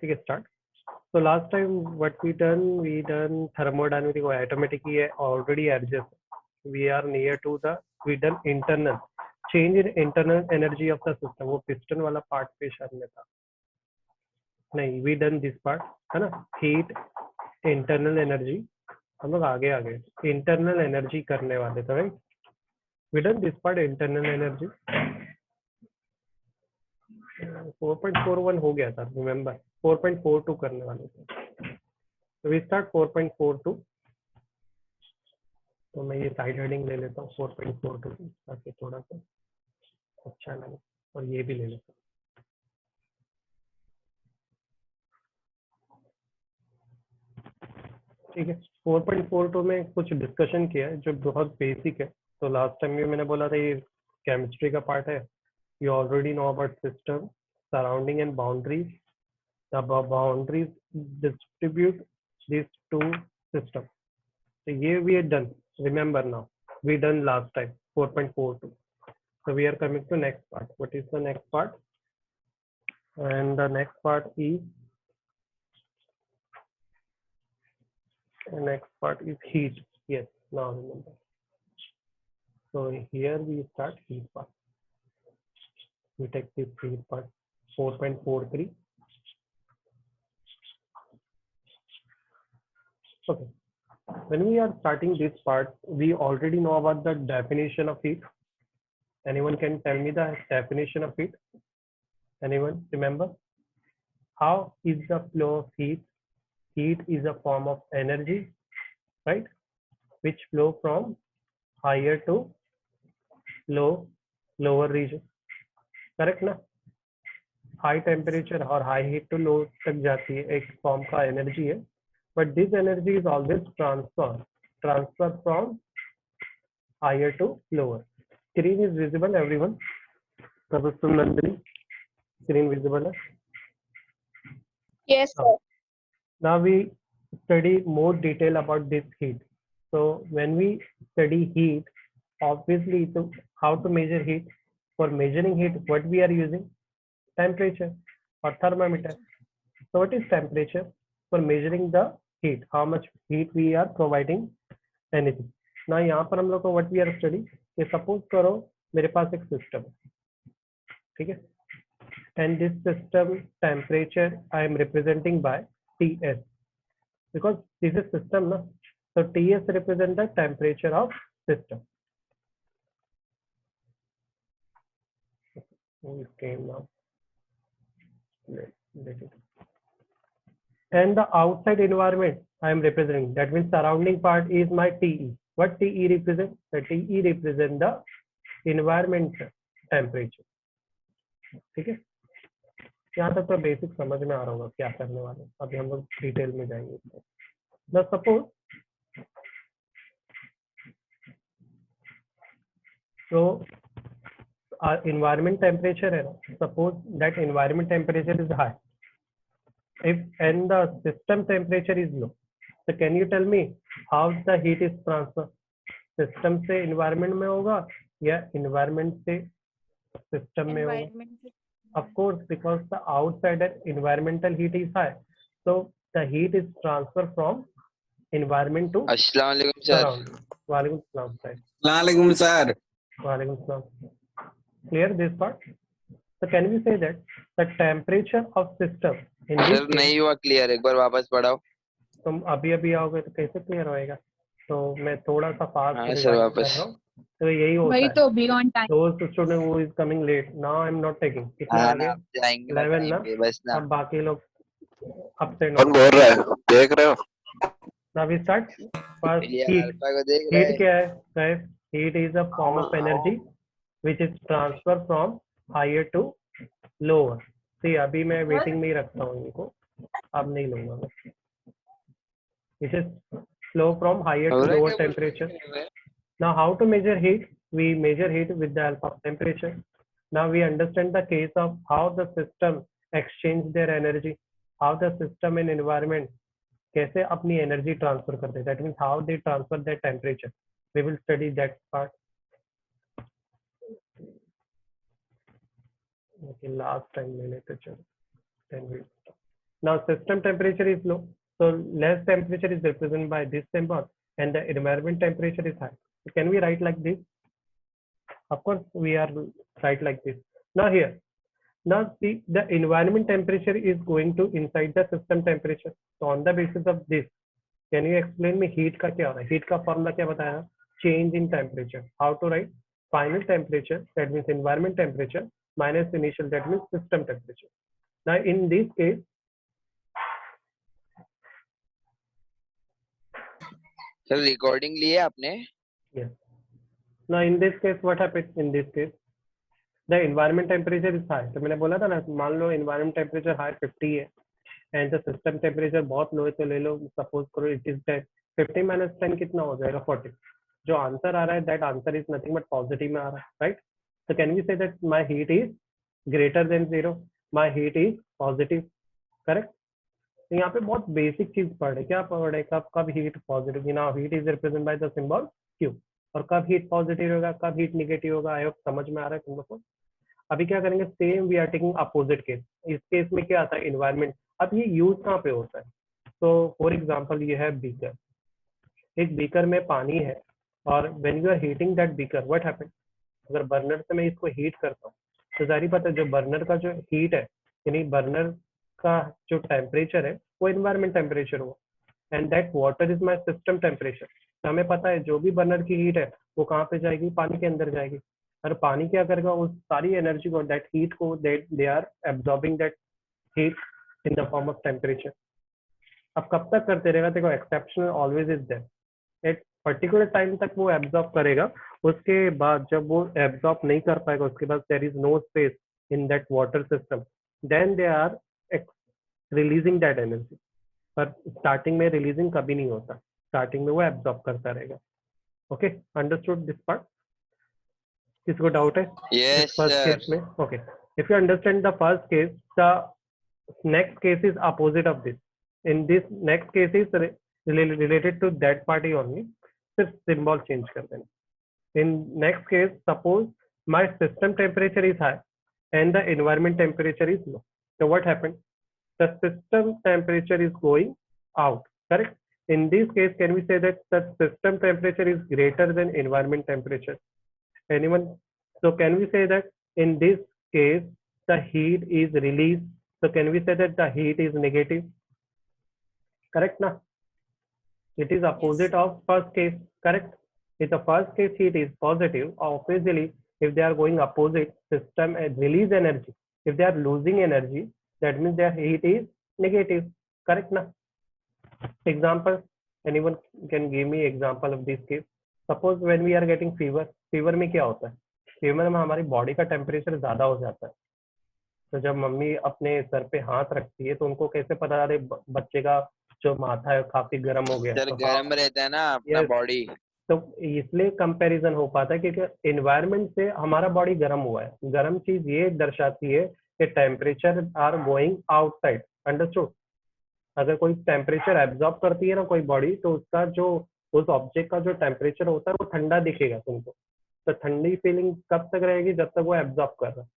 ठीक है, start. So last time what we done thermodynamic or automatic है already adjust. We are near to the we done internal change in internal energy of the system. वो piston वाला part पे शायद में था. नहीं, we done this part है ना, heat internal energy. हम लोग आगे आ गए internal energy करने वाले थे, right? We done this part internal energy. 4.41 हो गया था, रिमेम्बर 4.42 करने वाले थे. तो वी स्टार्ट 4.42. तो मैं ये साइड हेडिंग ले लेता हूँ 4.42 ताकि थोड़ा सा अच्छा लगे, और ये भी ले लेता हूँ. ठीक है, 4.42 में कुछ डिस्कशन किया है जो बहुत बेसिक है. तो लास्ट टाइम भी मैंने बोला था ये केमिस्ट्री का पार्ट है. You already know about system surrounding and boundaries. The boundaries distribute these two systems. So here we are done. Remember now, we done last time 4.42. So we are coming to next part. What is the next part? And the next part is heat. Yes, now remember. So here we start heat part. We take this heat part 4.43. Okay. When we are starting this part, we already know about the definition of heat. Anyone can tell me the definition of heat? Anyone remember? How is the flow of heat? Heat is a form of energy, right? Which flow from higher to lower region. Correct ना? High temperature और high heat to low तक जाती है, एक form का energy है. But this energy is always transfer from higher to lower. Screen is visible, everyone. Professor Nandini, screen visible. Yes, sir. Now we study more detail about this heat. So when we study heat, obviously how to measure heat? For measuring heat, what we are using? Temperature or thermometer. So what is temperature? For measuring the heat, how much heat we are providing anything. Now यहाँ पर हम लोग को what we are studying, ये suppose करो मेरे पास एक system है, ठीक है, and this system temperature I am representing by Ts because this is system ना, so Ts represent the temperature of system. It came now. Let it. And the outside environment I am representing, that means surrounding part is my TE. What TE represent? The TE represent the environment temperature. ठीक है, यहाँ तक तो basic समझ में आ रहा होगा क्या करने वाले. अभी हम लोग डिटेल में जाएंगे. Now suppose so environment temperature है ना, suppose that environment temperature is high, if and the system temperature is low, so can you tell me how the heat is transferred? System से environment में होगा या environment से system में होगा? Of course, because the outside environmental heat is high, so the heat is transferred from environment to अस्सलामुअलैकुम sir. surrounding. वालेकुम सलाम sir. वालेकुम सर. वालेकुम सलाम. Clear this part? So can we say that the temperature of system in this sir नहीं हुआ clear, एक बार वापस पढ़ाओ. तुम अभी आओगे तो कैसे क्लियर होएगा? तो मैं थोड़ा सा फास्ट सर वापस. तो यही होता वही है. तो be on time. Those student who is coming late, now I am not taking. कितना हाँ आ ना, गया? आप जाएंगे 11 ना? बस ना. अब बाकी लोग absent कौन बोल रहा है देख रहे हो? Now we start. First heat. Alpha को देख रहे Heat हैं. क्या है? Guys, heat is a form of energy which is transferred from higher to lower. See, अभी मैं waiting में ही रखता हूँ इनको, अब नहीं लूँगा मैं. This is flow from higher to lower temperature. Now how to measure heat? We measure heat with the alpha temperature. Now we understand the case of how the system exchange their energy, how the system and environment कैसे अपनी energy transfer करते हैं. That means how they transfer their temperature. We will study that part. Okay, last time मैंने तो चलो 10 minutes. Now system temperature is low, so less temperature is represented by this symbol, and the environment temperature is high. So can we write like this? Of course, we are write like this. Now here, now see the environment temperature is going to inside the system temperature. So on the basis of this, can you explain me heat का क्या हो रहा है? Heat का formula क्या बताया? Change in temperature. How to write? Final temperature, that means environment temperature, minus initial, that means system temperature. Now in this case, sir recording लिए आपने? yes. Now in this case, what happens? In this case, the environment temperature is high. तो मैंने बोला था ना, मान लो environment temperature high 50 है, and the system temperature बहुत low है, तो ले लो, suppose करो it is 10. 50 minus 10 कितना हो जाएगा? 40. जो आंसर आ रहा है, that answer is nothing but positive में आ रहा है, right? So can we say that my heat is greater than 0? My heat is positive, correct? तो यहाँ पे बहुत बेसिक चीज पढ़ रहे, क्या पढ़ रहे? कब हीट पॉजिटिव, ना heat is represent by the symbol Q, और कब हीट पॉजिटिव होगा, कब हीट निगेटिव होगा। आई होप समझ में आ रहा है तुम लोग को। अभी क्या करेंगे, same we are taking opposite case. इस केस में क्या आता है, इन्वायरमेंट। अब ये यूज कहाँ पे होता है? तो फॉर एग्जाम्पल ये है बीकर, एक बीकर में पानी है, और when you are heating that beaker, what happen, अगर बर्नर से मैं इसको हीट करता हूँ, तो जारी पता है जो बर्नर का जो हीट है, यानी बर्नर का जो टेम्परेचर है वो एनवायरमेंट टेम्परेचर हो, and that water is my system temperature. तो हमें पता है जो भी बर्नर की हीट है वो कहाँ पे जाएगी, पानी के अंदर जाएगी। और पानी क्या करेगा, उस सारी एनर्जी को, दैट हीट को, they are absorbing that heat in the form of temperature. अब कब तक करते रहेगा, देखो एक्सेप्शनल ऑलवेज इज देयर, एक पर्टिकुलर टाइम तक वो एब्जॉर्ब करेगा। उसके बाद जब वो एब्जॉर्ब नहीं कर पाएगा, उसके बाद there is no space in that water system, then they are releasing that energy. पर स्टार्टिंग में रिलीजिंग कभी नहीं होता, स्टार्टिंग में वो एब्जॉर्ब करता रहेगा। Okay, understood this part? किसको डाउट है यस फर्स्ट सर। केस में? Okay, if you understand the first case, the next case is opposite of this. In this next case is related to that party only, सिर्फ symbol change कर देना। In next case, suppose my system temperature is high and the environment temperature is low. So what happened? The system temperature is going out, correct? In this case, can we say that the system temperature is greater than environment temperature? Anyone? So can we say that in this case, the heat is released? So can we say that the heat is negative? Correct na? It is opposite of first case, correct? If the first case heat is positive, obviously if they are going opposite, system release energy. If they are losing energy, that means their heat is negative, correct na? Example, anyone can give me example of this case? Suppose when we are getting fever, fever में क्या होता है? fever में हमारी body का temperature ज्यादा हो जाता है। तो जब मम्मी अपने सर पे हाथ रखती है तो उनको कैसे पता, अरे बच्चे का जो माथा है काफी गर्म हो गया? सर तो गर्म रहता है ना अपना Yes. बॉडी। तो इसलिए कंपैरिजन हो पाता है क्योंकि एनवायरनमेंट से हमारा बॉडी गर्म हुआ है। गर्म चीज ये दर्शाती है कि temperature are going outside, understood? अगर कोई टेम्परेचर एब्जॉर्ब करती है ना कोई बॉडी, तो उसका जो उस ऑब्जेक्ट का जो टेम्परेचर होता है वो ठंडा दिखेगा तुमको। तो ठंडी फीलिंग कब तक रहेगी, जब तक वो एब्जॉर्ब कर रहा है,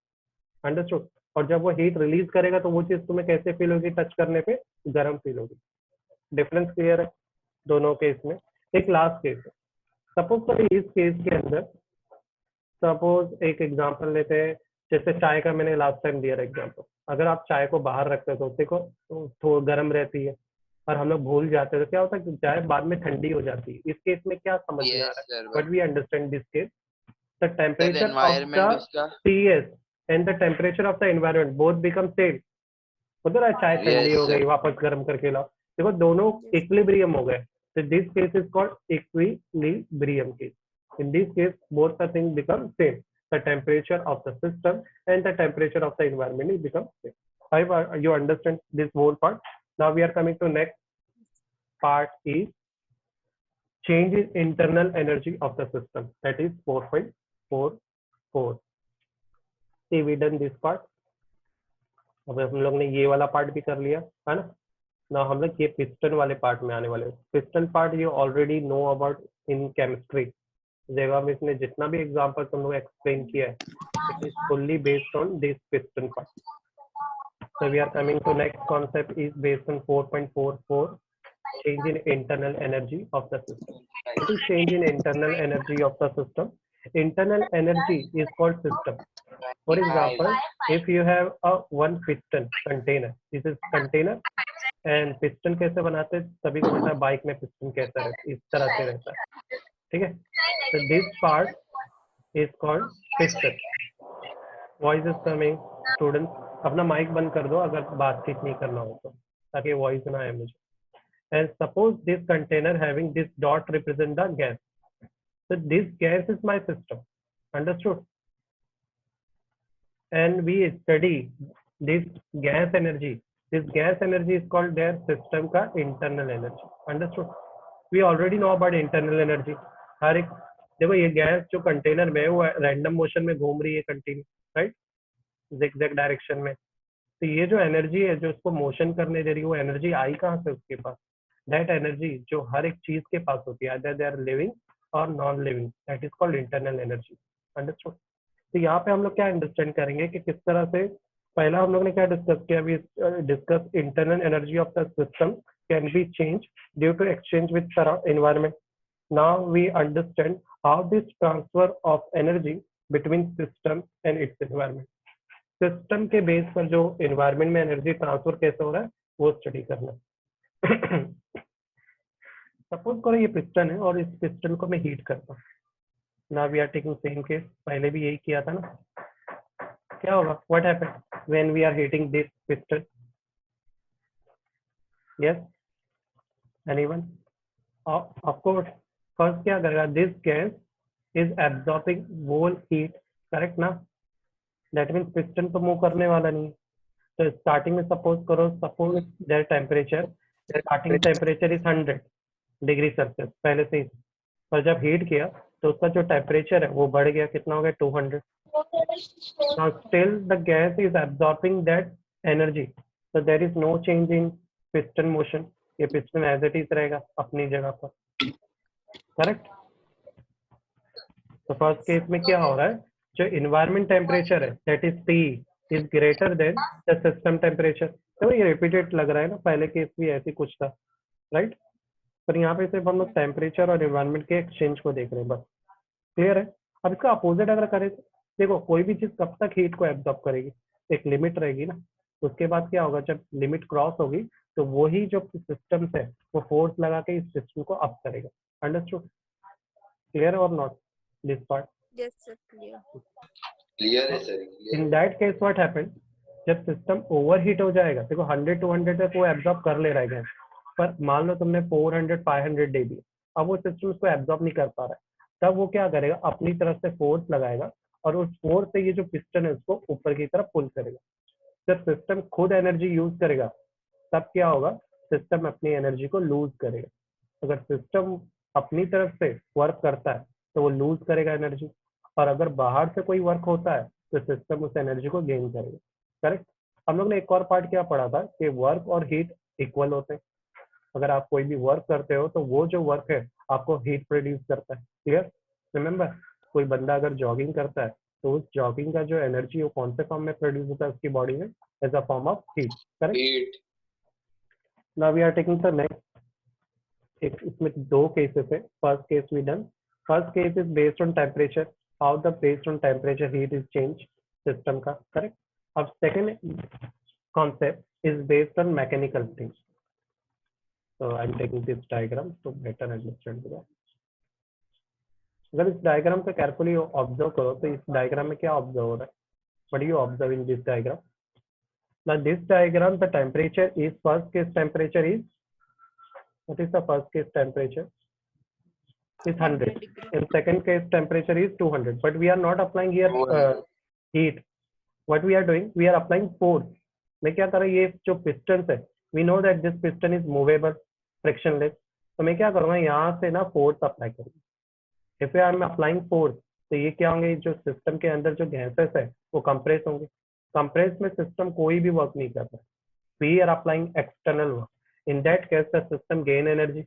अंडरस्टूड? और जब वो हीट रिलीज करेगा तो वो चीज तुम्हें कैसे फील होगी, टच करने पे गर्म फील होगी। डिफरेंस क्लियर है दोनों केस में? एक लास्ट केस है, सपोज करो इस केस के अंदर, सपोज एक एग्जांपल लेते हैं, जैसे चाय का मैंने लास्ट टाइम दिया एग्जांपल। अगर आप चाय को बाहर रखते हो तो देखो तो गर्म रहती है, और हम लोग भूल जाते हैं तो क्या होता है कि चाय बाद में ठंडी हो जाती है। इस केस में क्या समझ में आ यस रहा है? Sir. But we understand this case, the sir temperature of environment the उसका। TS and the temperature of the environment both become same। उधर है चाय ठंडी हो गई, वापस गर्म करके लाओ, देखो दोनों इक्विलिब्रियम हो गए। So this case is called equilibrium case. In this case, both the things become same. The temperature of the system and the temperature of the environment is become same. I hope you understand this whole part. Now we are coming to next part is change in internal energy of the system. That is 4.44. See, we done this part. अब हम लोग ने ये वाला part भी कर लिया है ना। ना हम लोग ये पिस्टन वाले पार्ट में आने वाले। Piston part you already know about in chemistry. जगह में इसने जितना भी एग्जांपल तुम लोग एक्सप्लेन किया है, it is fully based on this piston part. So we are coming to next concept is based on 4.44, change in internal energy of the system. What is change in internal energy of the system? Internal energy is called system. For example, if you have a one piston container, this is container, and piston कैसे बनाते हैं, सभी को पता है bike में piston कैसा रहता है, इस तरह से रहता है, ठीक है? So this part is called piston. Voice is coming, students. अपना माइक बंद कर दो अगर बातचीत नहीं करना हो तो, ताकि वॉइस ना आए मुझे. And suppose this container having this dot represent the gas. So this gas is my system. Understood? And we study this gas energy. This gas energy is called their system का internal energy. Understood? We already know about internal energy. हर एक देखो ये gas जो container में है वो random motion में घूम रही है कंटिन्यू, राइट, zigzag डायरेक्शन में. तो ये जो एनर्जी है जो उसको मोशन करने दे रही है वो एनर्जी आई कहाँ से उसके पास? दैट एनर्जी जो हर एक चीज के पास होती है, either they are living or non living, that is called internal energy. Understood? तो यहाँ पे हम लोग क्या अंडरस्टैंड करेंगे कि किस तरह से, पहला हम लोग ने क्या डिस्कस किया, अभी discuss internal energy of the system can be change due to exchange with environment. Now we understand how this transfer of energy between system and its environment. System के बेस पर जो एनवायरमेंट में energy transfer कैसे हो रहा है वो study करना. सपोज करो ये पिस्टन है और इस पिस्टन को मैं हीट करता हूँ. Now we are taking same case, पहले भी यही किया था ना. क्या होगा? What happened when we are heating this piston? Yes, anyone? Of course first क्या करेगा, this gas is absorbing whole heat, correct ना? दैट मीन्स पिस्टन तो मूव करने वाला नहीं. तो स्टार्टिंग में सपोज करो, suppose there temperature, there starting temperature is 100 degree Celsius पहले से ही, पर जब हीट किया तो उसका जो टेम्परेचर है वो बढ़ गया, कितना हो गया? 200. Now still the gas is absorbing that energy, so there is no change in piston motion. ये piston as it is रहेगा अपनी जगह पर, करेक्ट? तो फर्स्ट केस में क्या हो रहा है, जो इन्वायरमेंट टेम्परेचर है that is T is greater than the system temperature. तो ये रिपीटेड लग रहा है ना, पहले केस भी ऐसे कुछ था, राइट? पर यहाँ पे सिर्फ हम लोग टेम्परेचर और एनवायरनमेंट के एक्सचेंज को देख रहे हैं बस. क्लियर है? अब इसका अपोजिट अगर करें तो देखो, कोई भी चीज कब तक हीट को एब्जॉर्ब करेगी, एक लिमिट रहेगी ना. उसके बाद क्या होगा, जब लिमिट क्रॉस होगी तो वही जो सिस्टम है वो फोर्स लगा के इस सिस्टम को अप करेगा. अंडरस्टूड? क्लियर और not this part? Yes, sir. Clear. Clear है sir. In that case what happened, जब सिस्टम ओवरहीट हो जाएगा, देखो 100 to 100 तक वो एब्जॉर्ब कर ले रहा है गैस, पर मान लो तुमने 400 500 दे दिया, अब वो सिस्टम उसको एब्जॉर्ब नहीं कर पा रहा है. तब वो क्या करेगा, अपनी तरफ से फोर्स लगाएगा और उस फोर्स से ये जो पिस्टन है उसको ऊपर की तरफ पुल करेगा. जब सिस्टम खुद एनर्जी यूज करेगा तब क्या होगा, सिस्टम अपनी एनर्जी को लूज करेगा. अगर सिस्टम अपनी तरफ से वर्क करता है तो वो लूज करेगा एनर्जी, और अगर बाहर से कोई वर्क होता है तो सिस्टम उस एनर्जी को गेन करेगा. करेक्ट? हम लोग ने एक और पार्ट क्या पढ़ा था कि वर्क और हीट इक्वल होते हैं. अगर आप कोई भी वर्क करते हो तो वो जो वर्क है आपको हीट प्रोड्यूस करता है. क्लियर? रिमेंबर, कोई बंदा अगर जॉगिंग करता है तो उस जॉगिंग का जो एनर्जी वो कौन से फॉर्म में प्रोड्यूस होता है उसकी बॉडी में? As a form of heat. Correct? Now we are taking the next. इसमें दो केसेस है. First case we done. First case is based on temperature, how the based on temperature heat is change system का. Correct? अब second concept is based on mechanical things. So I'm taking this diagram to better understand that. अगर इस diagram को carefully observe करो तो इस diagram में क्या ऑब्जर्व हो रहा है? What do you observe in this diagram? Now this diagram, the temperature is, first case temperature is, what is the first case temperature? Is 100. And second case temperature is 200. But we are not applying here heat. What we are doing, we are applying force. मैं क्या कर रहा हूँ, ये जो pistons है, we know that this piston is movable, frictionless. तो मैं क्या करूँगा, यहाँ से ना फोर्स अप्लाई करूँगा. If I am applying force तो ये क्या होंगे, जो सिस्टम के अंदर जो गैसेस है वो कंप्रेस होंगे. कंप्रेस में सिस्टम कोई भी वर्क नहीं कर रहा. We are applying external work. In that case the system gain energy,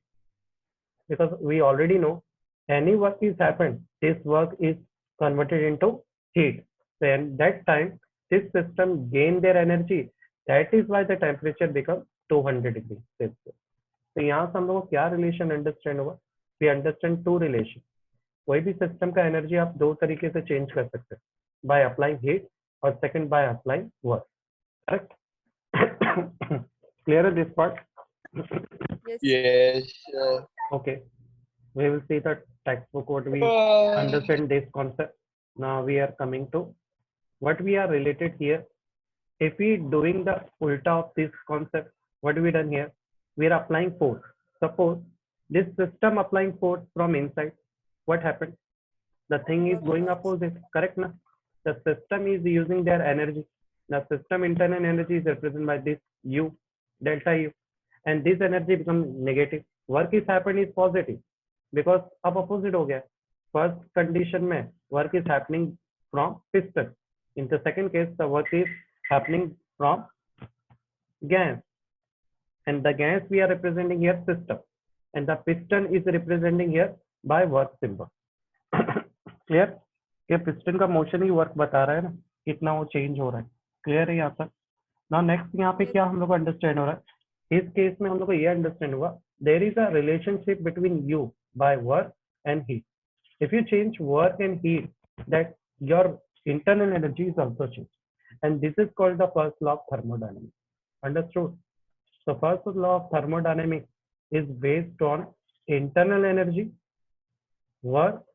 because we already know any work is happened, this work is converted into heat. So at that time this system gain their energy That is why the temperature becomes 200 degree Celsius. तो यहाँ से हम लोग को क्या relation understand हुआ? We understand two relation. कोई भी सिस्टम का एनर्जी आप दो तरीके से चेंज कर सकते हैं, बाय अप्लाइंग हीट और second by applying work. Correct? Clear है this part? Yes. Okay, we will see the textbook what we understand this concept. Now we are coming to what we are related here. If we doing the ulta of this concept, what we done here? We are applying force. Suppose this system applying force from inside. What happened? The thing is going opposite. Correct na? The system is using their energy. The system internal energy is represented by this U, delta U, and this energy becomes negative. Work is happening is positive because अब opposite हो गया. First condition में work is happening from piston. In the second case, the work is happening from gas, and the gas we are representing here system, and the piston is representing here by work symbol. Clear? ये piston का motion ही work बता रहा है ना, कितना वो change हो रहा है. Clear है यहाँ तक? Now next यहाँ पे क्या हम लोग को understand हो रहा है? इस केस में हम लोग को ये अंडरस्टैंड हुआ, there is a relationship between U by work and heat. If you change work and heat, that your internal energy is also change, and this is called the first law of thermodynamics. Understood? So first law of thermodynamics is based on internal energy, work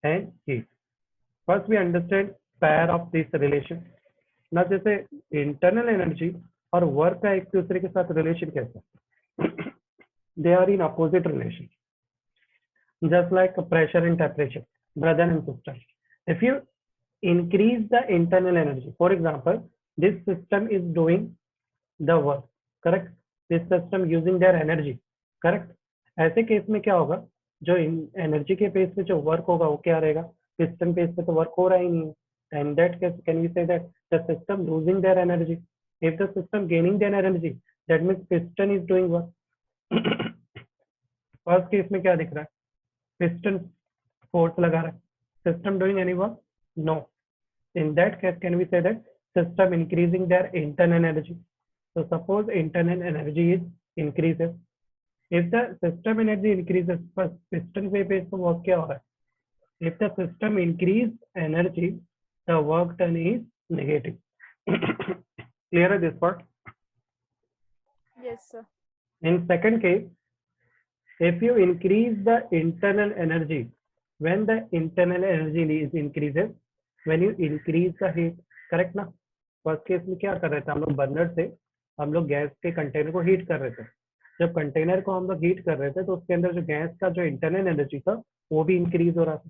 and heat. First we understand pair of this relation. ना जैसे internal energy और work का एक दूसरे के साथ relation कैसा? They are in opposite relation, just like pressure and temperature, brother and sister. If you increase the internal energy, for example this system is doing the work, correct? This system using their energy, correct? ऐसे case में क्या होगा? जो energy के base पे जो work होगा वो क्या रहेगा? सिस्टम बेस पे तो वर्क हो रहा ही नहीं है. And that case, can we say that the system losing their energy? If the system gaining their energy, that means piston is doing work. First case में क्या दिख रहा है? पिस्टन फोर्स लगा रहा है. System doing any work? No. In that case can we say that system increasing their internal energy. So suppose internal energy is increases. If the system energy increases, first piston पे base पे work क्या हो रहा है? If the system increase energy, the work done is negative. Clear this part? Yes, sir. In second case, if you increase the internal energy, when the internal energy is increases, when you increase the heat, correct ना? First case में क्या कर रहे थे हम लोग? Burner से हम लोग गैस के कंटेनर को हीट कर रहे थे. जब कंटेनर को हम लोग हीट कर रहे थे तो उसके अंदर जो गैस का जो इंटरनल एनर्जी था वो भी इंक्रीज हो रहा था.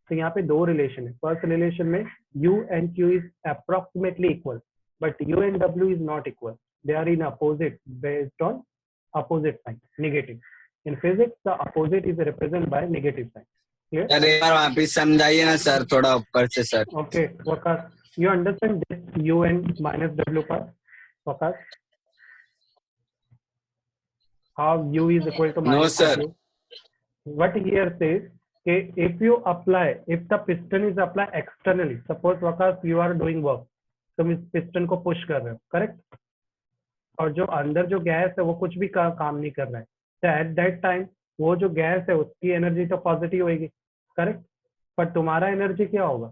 तो यहाँ पे दो रिलेशन है. फर्स्ट रिलेशन में U and Q is approximately equal, but U and W is not equal. They are in opposite based on opposite sign, negative. In physics, the opposite is represented by negative sign. Clear? Sir एक बार वापिस समझाइए ना sir, थोड़ा ऊपर से sir. Okay, Waqas, you understand this U and minus W part? Waqas, how U is equal to No, minus sir. W? What here says, okay, if you apply, if the piston is applied externally, suppose Waqas you are doing work, तुम इस piston को push कर रहे हो, correct? और जो अंदर जो गैस है वो कुछ भी काम नहीं कर रहा है. तो एट दैट टाइम वो जो गैस है उसकी एनर्जी तो पॉजिटिव होगी, करेक्ट? पर तुम्हारा एनर्जी क्या होगा?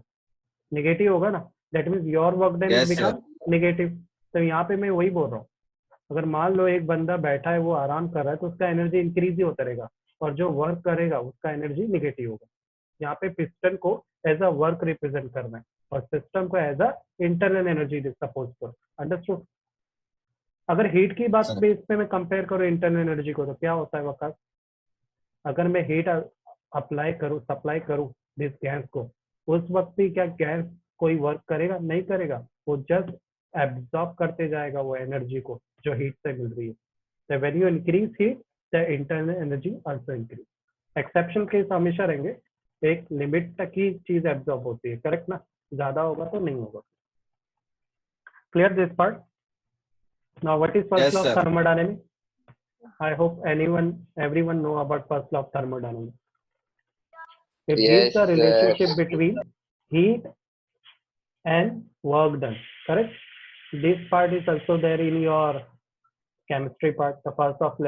नेगेटिव होगा ना. That means your work done Yes, become negative. तो यहाँ पे मैं वही बोल रहा हूँ, अगर मान लो एक बंदा बैठा है वो आराम कर रहा है तो उसका एनर्जी इंक्रीज ही होता रहेगा, और जो वर्क करेगा उसका एनर्जी नेगेटिव होगा. यहाँ पे पिस्टन को एज अ वर्क रिप्रेजेंट करना है और सिस्टम को as a internal energy suppose करो. अंडरस्टूड? अगर हीट की बात बेस पे मैं कंपेयर करूँ इंटरनल एनर्जी को तो क्या होता है वकास? अगर मैं हीट अप्लाई करूँ, सप्लाई करूँ दिस गैस को, उस वक्त भी क्या गैस कोई वर्क करेगा? नहीं करेगा. वो जस्ट एब्जॉर्ब करते जाएगा वो एनर्जी को जो हीट से मिल रही है. तो when you increase heat the internal energy also increase. Exception case हमेशा रहेंगे, एक लिमिट तक ही चीज एब्जॉर्ब होती है, करेक्ट ना? ज्यादा होगा तो नहीं होगा. Clear this part? Now what is first Yes, law of sir. Thermodynamics? I hope everyone know about first law of thermodynamics. It gives Yes, the sir. relationship between heat and work done. Correct? this part is also there in your chemistry part. The first of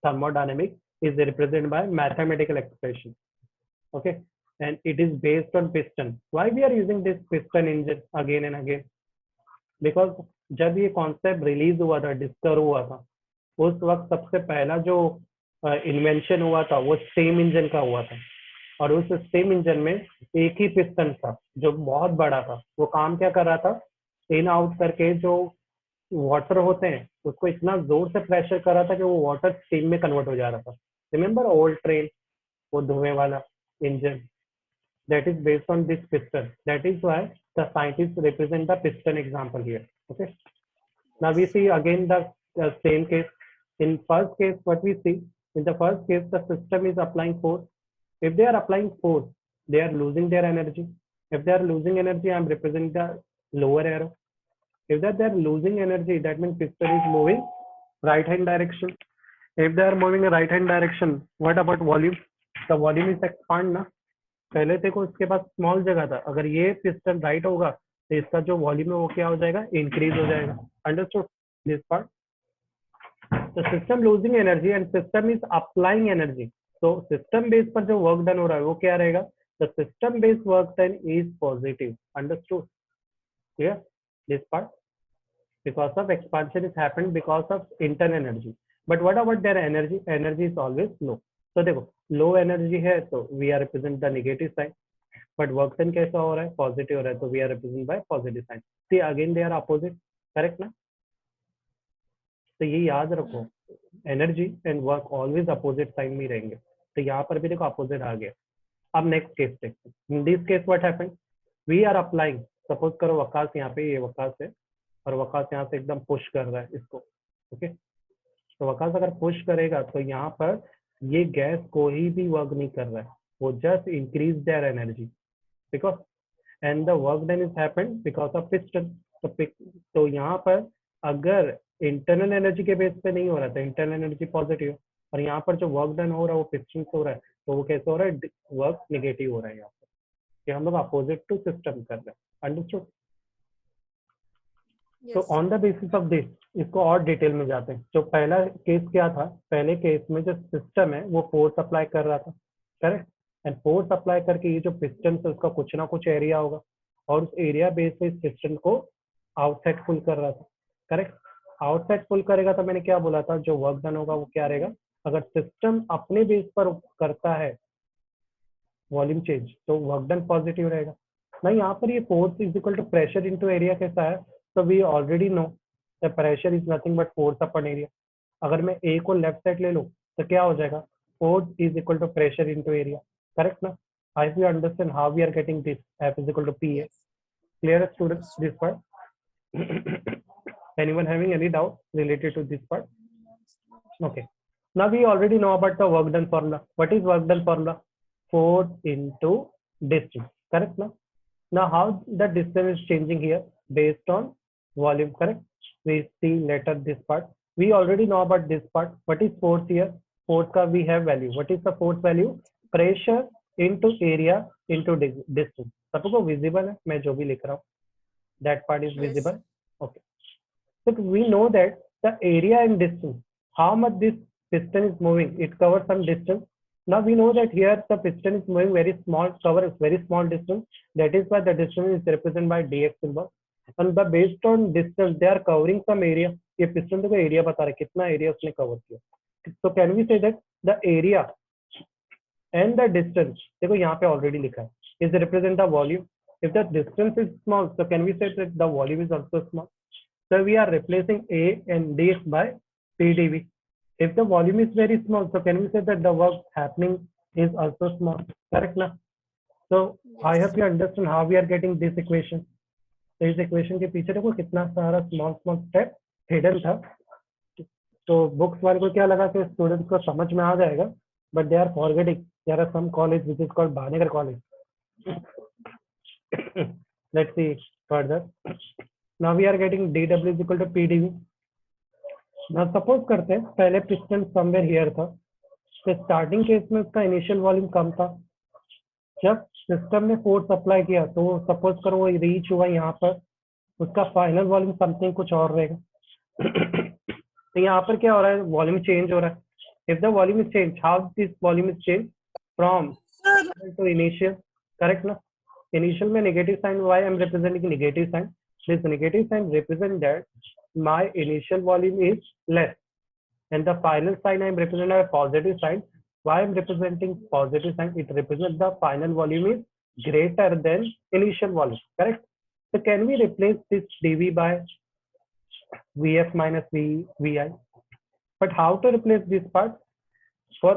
thermodynamics is represented by mathematical expression. Okay, and it is based on piston. Why we are using this piston engine again and again? Because जब ये concept release हुआ था, discover हुआ था, उस वक्त सबसे पहला जो इन्वेंशन हुआ था वो स्टीम इंजन का हुआ था, और उस स्टीम इंजन में एक ही पिस्टन था जो बहुत बड़ा था. वो काम क्या कर रहा था, इन आउट करके जो वाटर होते हैं उसको इतना जोर से प्रेशर कर रहा था कि वो वाटर स्टीम में कन्वर्ट हो जा रहा था. रिमेम्बर ओल्ड ट्रेन, वो धुएं वाला engine, that is based on this piston. That is why the scientists represent the piston example here. Okay, now we see again the same case. In first case, what we see, in the first case the system is applying force. If they are applying force, they are losing their energy. If they are losing energy, I am representing the lower arrow. If that they are losing energy, that means piston is moving right hand direction. If they are moving in right hand direction, what about volume? The volume is expand ना. पहले देखो इसके पास small जगह था, अगर ये piston right होगा तो इसका जो वॉल्यूम है वो क्या हो जाएगा, इंक्रीज हो जाएगा. Understood this part? The system losing energy and system is applying energy. तो सिस्टम बेस पर जो वर्क डन हो रहा है वो क्या रहेगा, the system base work done is positive. Understood? Clear this part? Because of expansion is happened because of internal energy. But what about their energy? Energy is always low. तो देखो लो energy है तो we are represent the negative sign, but work done कैसा हो रहा है, positive हो रहा है, तो we are represent by positive sign. See again they are opposite, correct ना? तो ये याद रखो, energy and work always opposite sign में रहेंगे. तो यहाँ पर भी देखो अपोजिट आ गया. अब नेक्स्ट केस देखते हैं. In this case what happened, we are applying, suppose करो वकास यहाँ पे, ये वकास है और वकास यहाँ से एकदम पुश कर रहा है इसको. ओके, तो वकास अगर पुश करेगा तो यहाँ पर ये गैस कोई भी वर्क नहीं कर रहा है, वो just increase their energy because and the work done is happened because of piston. तो यहाँ पर अगर इंटरनल एनर्जी के बेस पे नहीं हो रहा था, इंटरनल एनर्जी पॉजिटिव, और यहाँ पर जो वर्क डन हो रहा है वो पिस्टन से हो रहा है, तो वो कैसे हो रहा है, वर्क नेगेटिव हो रहा है यहाँ पर, कि हम लोग अपोजिट टू सिस्टम कर रहे हैं. अंडरस्टूड? तो on the basis of this इसको और डिटेल में जाते हैं. जो पहला केस क्या था, पहले केस में जो सिस्टम है वो फोर्स अप्लाई कर रहा था, करेक्ट, एंड फोर्स अप्लाई करके ये जो पिस्टन है उसका कुछ ना कुछ एरिया होगा, और उस एरिया बेस पे इस पिस्टन को आउटसाइड पुल कर रहा था, करेक्ट. आउटसाइड पुल करेगा तो मैंने क्या बोला था, जो वर्क डन होगा वो क्या रहेगा, अगर सिस्टम अपने बेस पर करता है वॉल्यूम चेंज तो वर्क डन पॉजिटिव रहेगा ना. यहाँ पर ये force is equal to pressure into area कैसा है, so we already know the pressure is nothing but force upon area. अगर मैं A को लेफ्ट साइड ले लूँ तो क्या हो जाएगा, force is equal to pressure into area, correct ना? I hope you understand how we are getting this. F is equal to PA. Clear students this part? Anyone having any doubt related to this part? Okay. Now we already know about the work done formula. What is work done formula? Force into distance, correct ना? Now how the distance is changing here based on volume, correct? We see later this part. We already know about this part. What is force here? Force का we have value. What is the force value? Pressure into area into distance. सबको visible है, मैं जो भी लिख रहा हूँ. That part is visible. Okay. So we know that the area and distance, how much this piston is moving, it covers some distance. Now we know that here the piston is moving very small, covers very small distance. That is why the distance is represented by dx symbol. And the based on distance they are covering some area. ये piston को area बता रहा है कितना area उसने cover किया. So can we say that the area and the distance, देखो यहाँ पे already लिखा है, is represent the volume. If the distance is small, so can we say that the volume is also small. So we are replacing A and dx by PdV. If the volume is very small, so can we say that the work happening is also small, correct ना? So I hope you understand how we are getting this equation. तो इस equation के पीछे देखो कितना सारा small small step hidden था. तो बुक्स वाले को क्या लगा कि स्टूडेंट्स को समझ में आ जाएगा, but they are forgetting. There are some college which is called भानेगर college. Let's see further. Now we are getting dw is equal to pdv. ना सपोज करते हैं पहले पिस्टन समवेयर हियर था, तो स्टार्टिंग केस में उसका इनिशियल वॉल्यूम कम था. जब सिस्टम ने फोर्स अप्लाई किया तो सपोज करो वो रीच हुआ यहाँ पर, उसका फाइनल वॉल्यूम समथिंग कुछ और रहेगा। तो यहाँ पर क्या हो रहा है, वॉल्यूम चेंज हो रहा है। If the volume is change, how this volume is change from to initial, correct ना? इनिशियल में negative sign, why I am representing negative sign, this negative sign represent that my initial volume is less, and the final sign I am representing a positive sign. Why I am representing positive sign? It represents the final volume is greater than initial volume, correct? So can we replace this dV by Vf minus Vi? But how to replace this part? For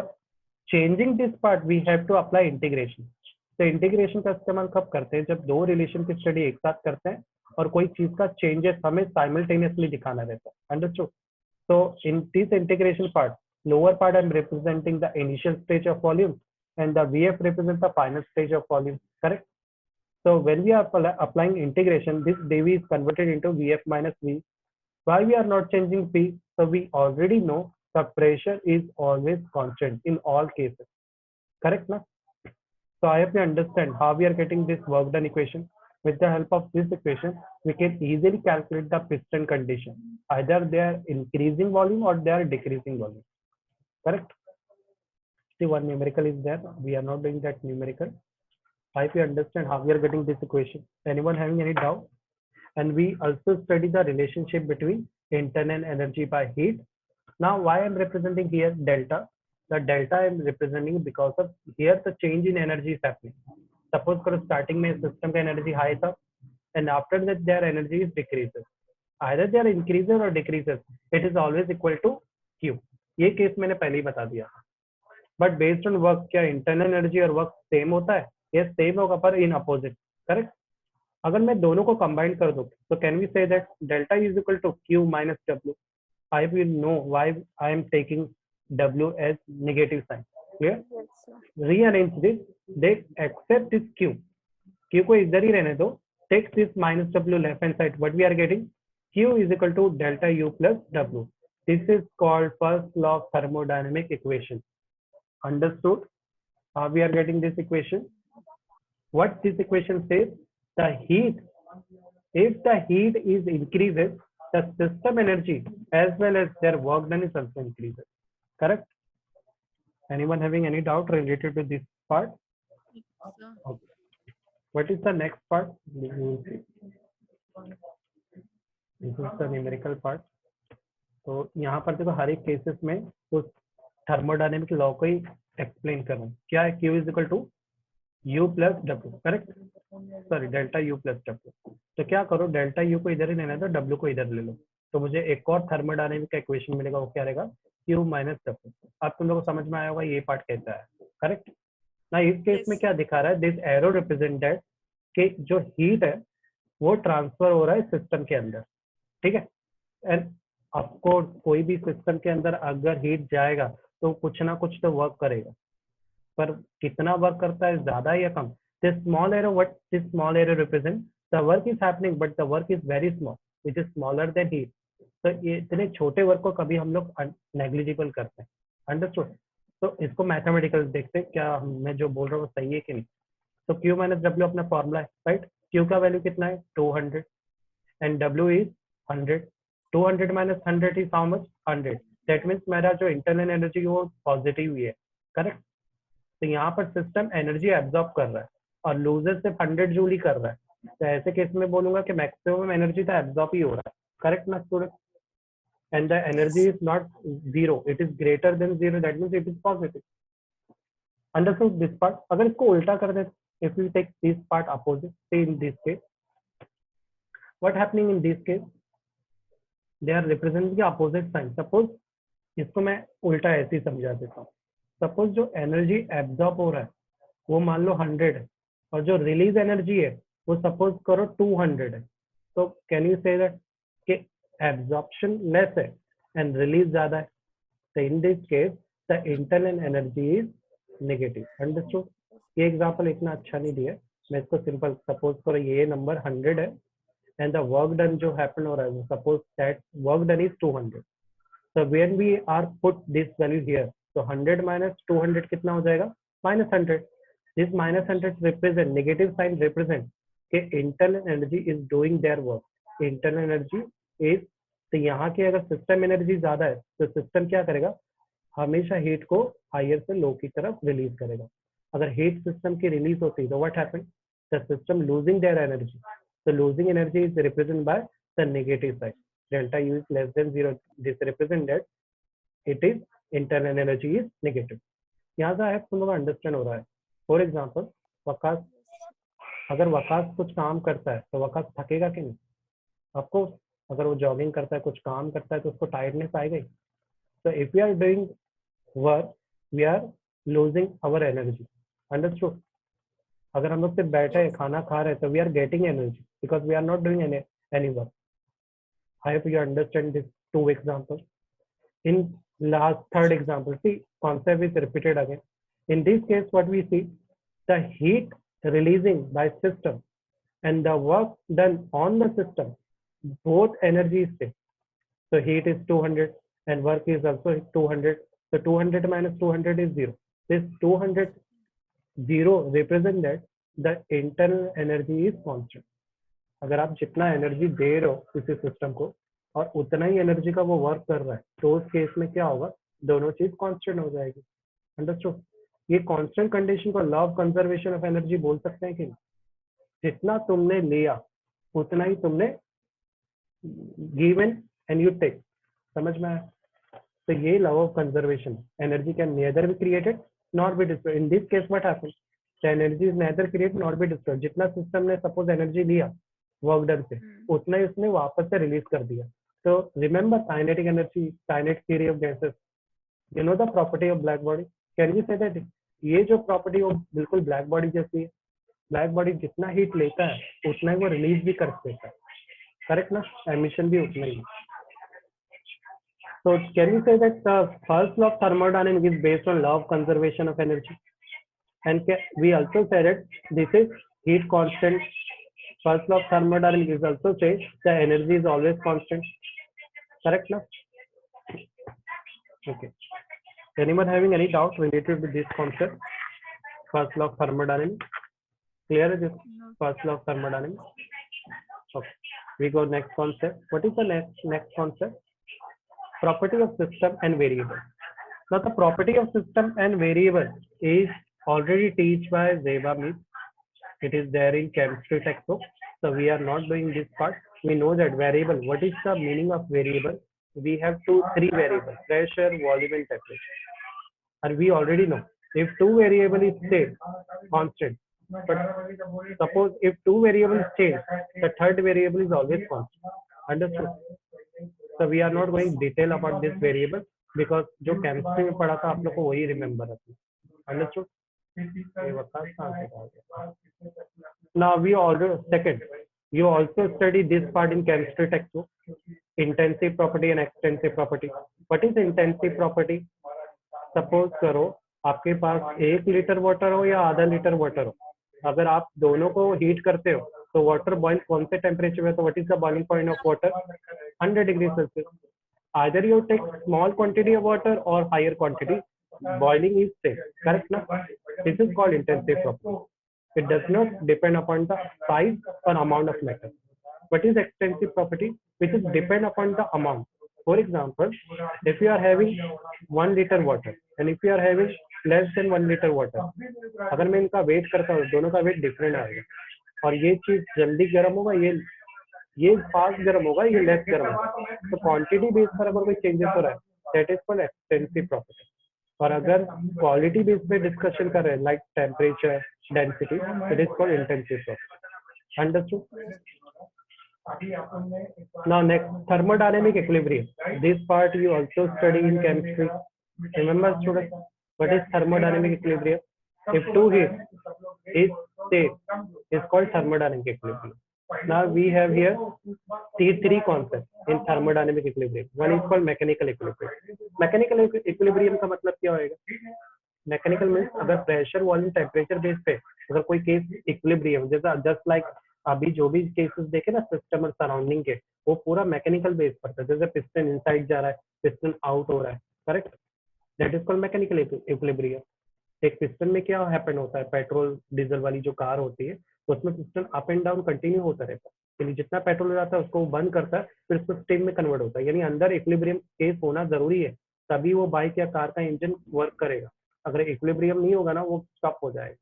changing this part, we have to apply integration. तो integration का इस्तेमाल कब करते हैं? जब दो relation की study एक साथ करते हैं और कोई चीज का चेंजेस हमें साइमल्टेनियसली दिखाना रहता है, understood? So in this integration part, lower part I'm representing the initial stage of volume and the Vf represents the final stage of volume, correct? So when we are applying integration, this dV is converted into Vf minus V. Why we are not changing P? So we already know the pressure is always constant in all cases, correct na? So I hope you understand how we are getting this work done equation. With the help of this equation, we can easily calculate the piston condition. Either they are increasing volume or they are decreasing volume. Correct? See, one numerical is there. We are not doing that numerical. I hope you understand how we are getting this equation. Anyone having any doubt? And we also study the relationship between internal energy by heat. Now, why I am representing here delta? The delta I am representing because of here the change in energy is happening. Suppose करो starting में system का energy high था, and after that their energy is decreases. Either they are increases or decreases. It is always equal to Q. ये case मैंने पहले ही बता दिया. But based on work, क्या internal energy और work same होता है? Yes, same होगा पर in opposite. Correct? अगर मैं दोनों को combine कर दूं, तो can we say that delta is equal to Q minus W? I will know why I am taking W as negative sign. Clear? Yes, sir. Rearrange this. They accept this Q. Q को इधर ही रहने दो. Take this minus W left hand side. What we are getting? Q is equal to delta U plus W. This is called first law of thermodynamic equation. Understood? How we are getting this equation? What this equation says? The heat, if the heat is increases, the system energy as well as their work done is also increases. Correct? Anyone having any doubt related to this part? Okay. What is the next part? This is the numerical part. तो यहाँ पर देखो हर एक cases में उस thermodynamic law को ही explain कर रहा हूँ. क्या है? Q is equal to U plus W, correct? Sorry, delta U plus W. तो क्या करो, डेल्टा U को इधर ही लेना है तो W को इधर ले लो, तो मुझे एक और थर्मोडायनेमिक का इक्वेशन मिलेगा. वो क्या रहेगा? Q minus W. अब तुम लोगों को समझ में आया होगा ये पार्ट कैसा है, करेक्ट ना? इस केस में क्या दिखा रहा है? दिस एरो रिप्रेजेंट दैट कि जो हीट है वो ट्रांसफर हो रहा है सिस्टम के अंदर, ठीक है? एंड ऑफकोर्स कोई भी सिस्टम के अंदर अगर हीट जाएगा तो कुछ ना कुछ तो वर्क करेगा, पर कितना वर्क करता है, ज्यादा या कम? This small arrow, what this small arrow represent? The work is happening but the work is very small, which is smaller than heat. तो ये इतने छोटे वर्क को कभी हम लोग नेग्लिजिबल करते हैं. अंडरस्टूड? तो इसको मैथमेटिकल देखते हैं, क्या मैं जो बोल रहा हूँ सही है कि नहीं. तो Q माइनस W अपना फॉर्मूला है, राइट? Q का वैल्यू कितना है? 200 and W is 100. 200 minus 100 is how much? 100. That means मेरा जो इंटरनल एनर्जी वो पॉजिटिव ही है, करेक्ट? तो यहाँ पर सिस्टम एनर्जी एब्जॉर्ब कर रहा है और लूजर सिर्फ 100 जूल ही कर रहा है. तो ऐसे केस में बोलूंगा कि मैक्सिमम एनर्जी तो एब्जॉर्ब ही हो रहा है, करेक्ट ना student? And the energy is not zero, it is greater than zero, that means it is positive. Understood this part? अगर इसको उल्टा कर दे, if we take this part opposite, say in this case, what happening in this case? They are representing the opposite sign. Suppose इसको मैं उल्टा ऐसे ही समझा देता हूँ. सपोज जो एनर्जी एब्जॉर्ब हो रहा है वो मान लो 100 है और जो रिलीज एनर्जी है वो सपोज करो 200 है. तो कैन यू से दैट कि एब्जॉर्प्शन लेस है एंड रिलीज ज्यादा है. तो इन this case the internal energy is negative. Understood? ये एग्जांपल इतना अच्छा नहीं दिया, मैं इसको सिंपल सपोज करो ये नंबर 100 है एंड द वर्क डन जो हैपन हो रहा है suppose that work done is 200. So when we are put this value here, तो 100 माइनस 200 कितना हो जाएगा? Minus 100. This minus 100 represent, negative sign represent कि internal energy is doing their work. Internal energy is, तो यहाँ की अगर सिस्टम एनर्जी ज्यादा है तो सिस्टम क्या करेगा, हमेशा हीट को हायर से लो की तरफ रिलीज करेगा. अगर हीट सिस्टम की रिलीज होती है तो what happen, the system losing their energy. So losing energy is represented by the negative side. Delta U is less than 0. This represents that it is internal energy is negative. यहाँ से तुम लोग understand हो रहा है. For example Waqas, अगर वकास कुछ काम करता है तो वकास थकेगा कि नहीं? आपको अगर वो जॉगिंग करता है, कुछ काम करता है तो उसको टायर्डनेस आएगा ही. तो if we are doing work we are losing our energy. Understood? अगर हम लोग सिर्फ बैठे हैं खाना खा रहे हैं तो we are getting energy because we are not doing any work. I hope you understand this two example. In last third example, see concept is repeated again. In this case, what we see, the heat releasing by system and the work done on the system, both energy is same. So heat is 200 and work is also 200. So 200 minus 200 is 0. This 200 0 represent that the internal energy is constant. अगर आप जितना energy दे रहे हो किसी system को और उतना ही energy का वो वर्क कर रहा है तो उस केस में क्या होगा, दोनों चीज कांस्टेंट हो जाएगी. अंडरस्टूड? ये कांस्टेंट कंडीशन को law of conservation of energy बोल सकते हैं कि नहीं? जितना तुमने लिया उतना ही तुमने गिवन एंड यू टेक. समझ में आया? तो ये law of conservation, energy can nether be created not be destroyed. In this case what happens, the energy is nether created not be destroyed. जितना सिस्टम ने सपोज एनर्जी लिया work done से उतना ही उसने वापस से रिलीज कर दिया. तो remember kinetic energy, kinetic theory of gases, you know the property of black body. Can we say that ये जो प्रॉपर्टी वो बिल्कुल ब्लैक बॉडी जैसी है. ब्लैक बॉडी जितना हीट लेता है उतना ही वो रिलीज भी कर देता है. करेक्ट ना? एमिशन भी उतना ही. So can we say that the first law of thermodynamics is based on law of conservation of energy? And we also say that this is heat constant. First law of thermodynamics is also says the energy is always constant. Correct now? Okay. Anyone having any doubt related to this concept? First law of thermodynamics. Clear is this? First law of thermodynamics. Okay. We go next concept. What is the next concept? Property of system and variable. Now the property of system and variable is already taught by Zeba Mead. It is there in chemistry textbook. So we are not doing this part. We know that variable. What is the meaning of variable? We have three variables: pressure, volume, and temperature. And we already know if two variable is same, constant. But suppose if two variables change, the third variable is always constant. Understood? So we are not going detail about this variable because जो chemistry में पढ़ा था आप लोग को वही remember रखना. Understood? Now we already second. You also study this part in chemistry textbook. Intensive property and extensive property. What is intensive property? Suppose करो आपके पास 1 लीटर वाटर हो या आधा लीटर वाटर हो. अगर आप दोनों को हीट करते हो तो वाटर बॉइल कौन से टेम्परेचर में? तो what is the boiling point of water? 100 degree Celsius. Either you take small quantity of water और higher quantity, boiling is same. Correct na? This is called intensive property. It does not depend upon the size or amount of matter. What is extensive property? Which is depend upon the amount. For example, if you are having 1 liter water and if you are having less than 1 liter water, अगर मैं इनका wait करता हूँ दोनों का weight different आएगा और ये चीज जल्दी गर्म होगा, ये फास्ट गर्म होगा, ये लेस गर्म होगा. तो क्वांटिटी बेस पर अगर कोई चेंजेस हो रहा है that is called extensive property. और अगर क्वालिटी बेस पे डिस्कशन कर रहे हैं like temperature, density, it is called intensive property. Understood? Now next, thermodynamic equilibrium. This part you also study in chemistry. Remember students, what is thermodynamic equilibrium? If two heat is same, is called thermodynamic equilibrium. Now we have here three concepts in thermodynamic equilibrium. One is called mechanical equilibrium. Mechanical equilibrium का मतलब क्या होएगा? Mechanical means अगर pressure, volume, temperature base पे अगर कोई case equilibrium, जैसा just like अभी जो भी केसेस देखे ना सिस्टम और सराउंडिंग के, वो पूरा मैकेनिकल बेस पर था. जैसे पिस्टन इनसाइड जा रहा है, पिस्टन आउट हो रहा है. Correct? That is called mechanical equilibrium. एक पिस्टन में क्या हैपन होता है, पेट्रोल डीजल वाली जो कार होती है उसमें piston up and down continue होता रहता है. यानी जितना पेट्रोल हो जाता है उसको वो बंद करता है, फिर उसको स्टीम में कन्वर्ट होता है। यानी अंदर इक्विलिब्रियम केस होना जरूरी है, तभी वो बाइक या कार का इंजन वर्क करेगा। अगर इक्विलिब्रियम नहीं होगा ना, वो स्टॉप हो जाएगा।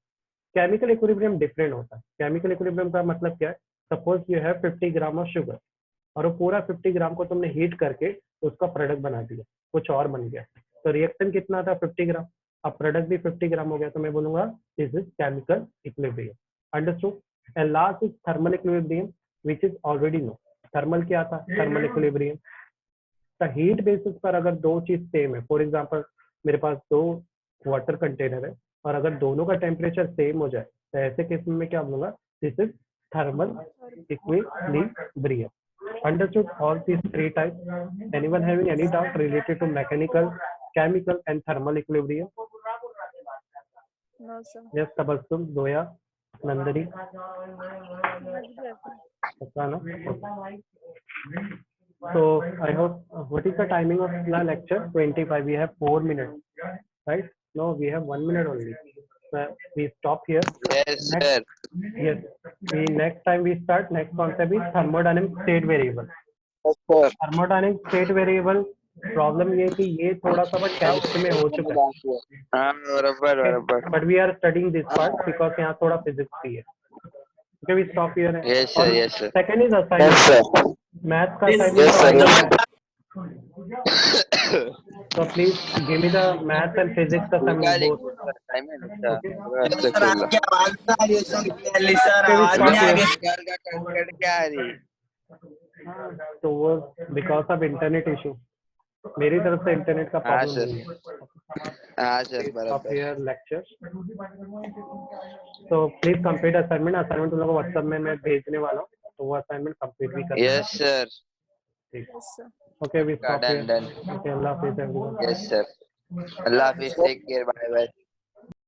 केमिकल इक्विलिब्रियम डिफरेंट होता है। केमिकल इक्विलिब्रियम का मतलब क्या है? Suppose you have 50 gram of sugar, और वो पूरा 50 ग्राम को तुमने हीट करके उसका प्रोडक्ट बना दिया, कुछ और बन गया, तो रिएक्शन कितना था? 50 ग्राम। अब प्रोडक्ट भी 50 ग्राम हो गया, तो मैं बोलूंगा this is chemical equilibrium. Understood? And last is thermal equilibrium, which is already know. Thermal क्या था? Thermal equilibrium the heat basis पर अगर दो चीज सेम है, फॉर एग्जांपल मेरे पास दो वाटर कंटेनर है, और अगर दोनों का टेम्परेचर सेम हो जाए, तो ऐसे केस में मैं क्या बोलूंगा? This is thermal equilibrium. Understood all these three types? Anyone having any doubt related to mechanical, chemical, and thermal equilibrium? No, sir. Yes, Tabassum, Zoya, Nandini, Yes, sir. Asana. So I hope. What is the timing of the lecture? 25. We have 4 minutes, right? No, we have 1 minute only. So we stop here. Yes, Next, sir. yes. Next time we start. Next concept is thermodynamic state variable. Yes, sir. Thermodynamic state variable problem ये है कि ये थोड़ा सा but chemistry में हो चुका है, हाँ बराबर but we are studying this part because यहाँ थोड़ा फिजिक्स भी है। Okay, we stop here. Yes, sir. Yes, sir. Second is Yes, assignment, sir. Math का Yes, sir. Yes, sir. तो please give me the math and physics assignment both. Time है ना? Sir आपकी आवाज ना आ रही है sir, clearly sir Okay, we आवाज stop नहीं आ here. रही है। घर का कंकड़ क्या आ रही? तो वो बिकॉज ऑफ इंटरनेट इशू, मेरी तरफ से इंटरनेट का हाँ प्रॉब्लम सर, नहीं है। हाँ सर Stop बराबर। here lecture. So please complete assignment. Assignment तुम लोगों को व्हाट्सएप में मैं भेजने वाला हूँ, तो वो असाइनमेंट कंप्लीट भी करना है। Yes, sir. Yes, sir. Okay, we stop Done, here. done. Okay, अल्लाह हाफिज़ everyone. Yes, sir. Allah Hafiz. Take care. Bye, bye.